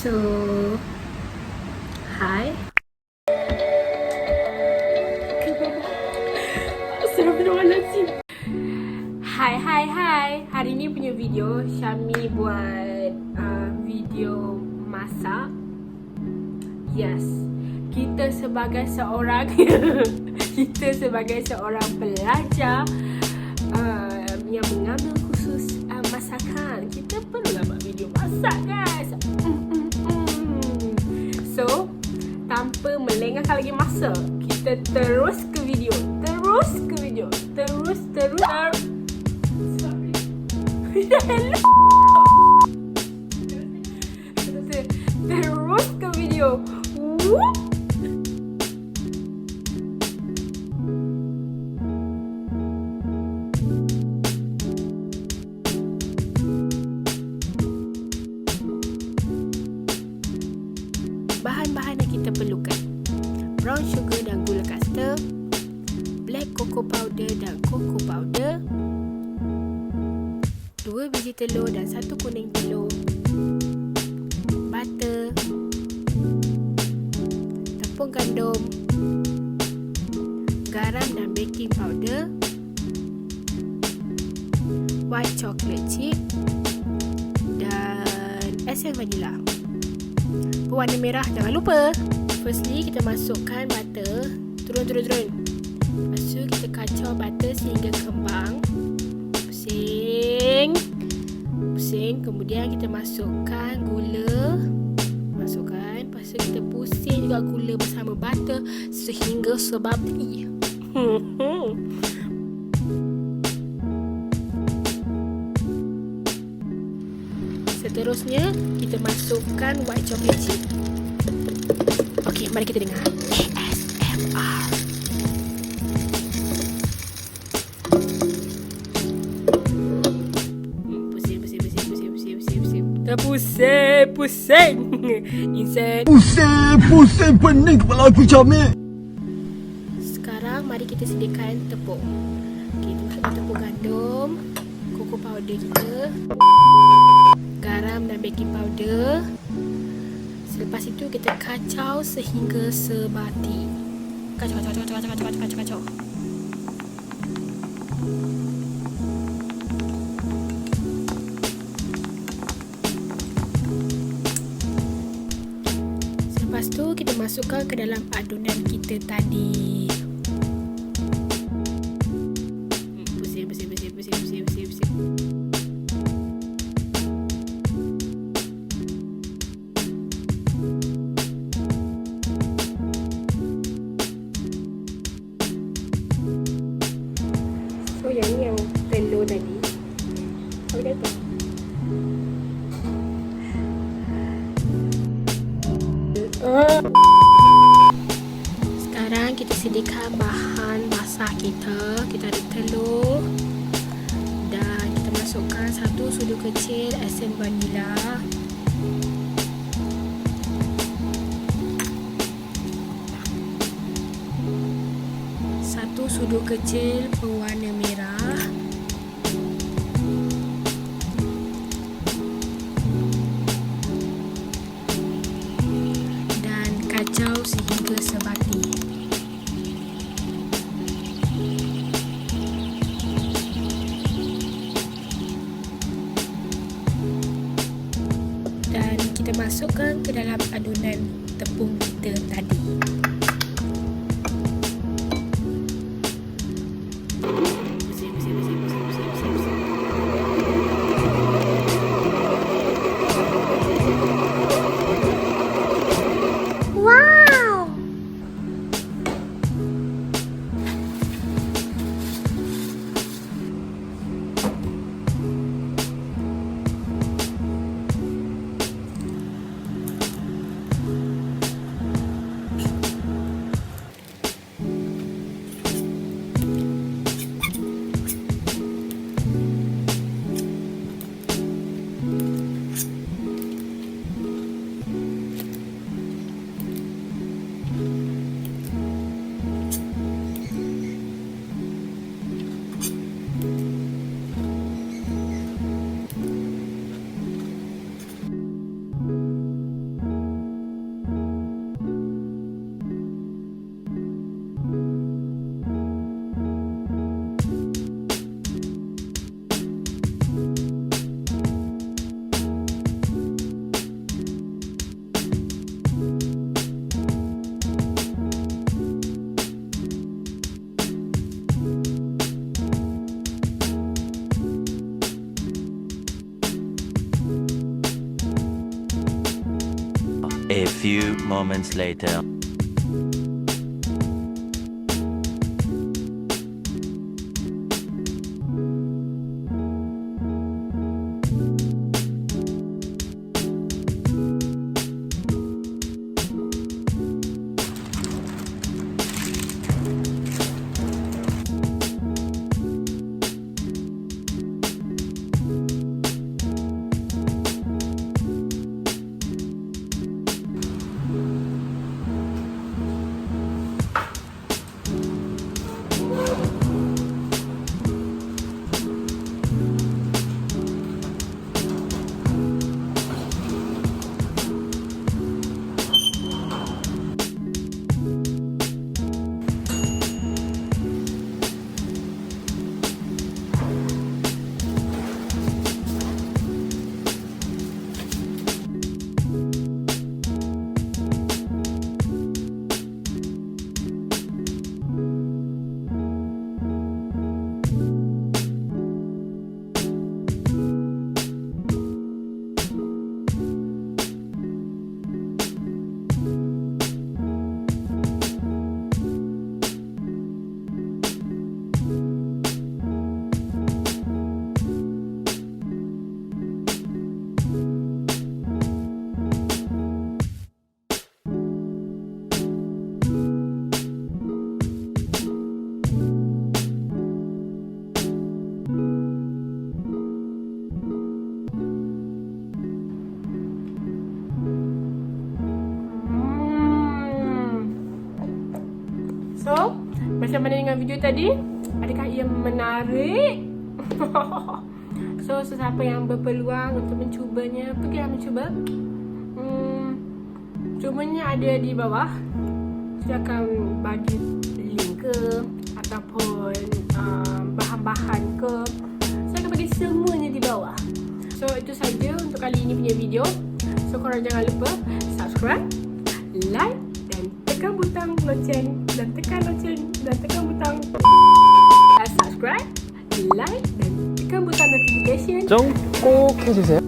So, hi. Astagfirullahaladzim. Hai. Hari ni punya video Syami buat video masak. Yes, kita sebagai seorang pelajar yang mengambil khusus masakan, kita perlulah buat video masak, guys. So, tanpa melengahkan lagi masa, kita terus ke video. Sorry. Terus ke video. Bahan-bahan yang kita perlukan: brown sugar dan gula kasta, black cocoa powder dan cocoa powder, 2 biji telur dan 1 kuning telur, butter, tepung gandum, garam dan baking powder, white chocolate chip dan esen vanilla. Pewarna merah jangan lupa. Firstly, kita masukkan butter. Turun. Lepas tu kita kacau butter sehingga kembang. Pusing. Kemudian kita masukkan gula. Lepas tu kita pusing juga gula bersama butter sehingga sebati. Seterusnya, kita masukkan white chocolate chip. Okey, mari kita dengar ASMR. Pusing. Insert. Pusing pening kepala aku, Camik. Sekarang mari kita sediakan tepung. Kita masukkan tepung gandum, cocoa powder kita, garam dan baking powder. Selepas itu kita kacau sehingga sebati. Kacau. Selepas tu kita masukkan ke dalam adunan kita tadi. Pusing. So yang ni yang telur tadi. Apa kata? Sekarang kita sediakan bahan masak kita. Kita ada telur dan kita masukkan 1 sudu kecil esen vanila, 1 sudu kecil pewarna merah, dan kacau sehingga sebati. Dan kita masukkan ke dalam adunan tepung kita tadi. A few moments later. So, macam mana dengan video tadi? Adakah ia menarik? So, sesiapa yang berpeluang untuk mencubanya, pergilah mencuba. Cumanya ada di bawah. Saya akan bagi link ke ataupun bahan-bahan ke. Saya akan bagi semuanya di bawah. So, itu saja untuk kali ini punya video. So, korang jangan lupa subscribe, like dan tekan butang loceng dan tekan butang subscribe, like dan tekan butang notification. 좀 꼭 해주세요.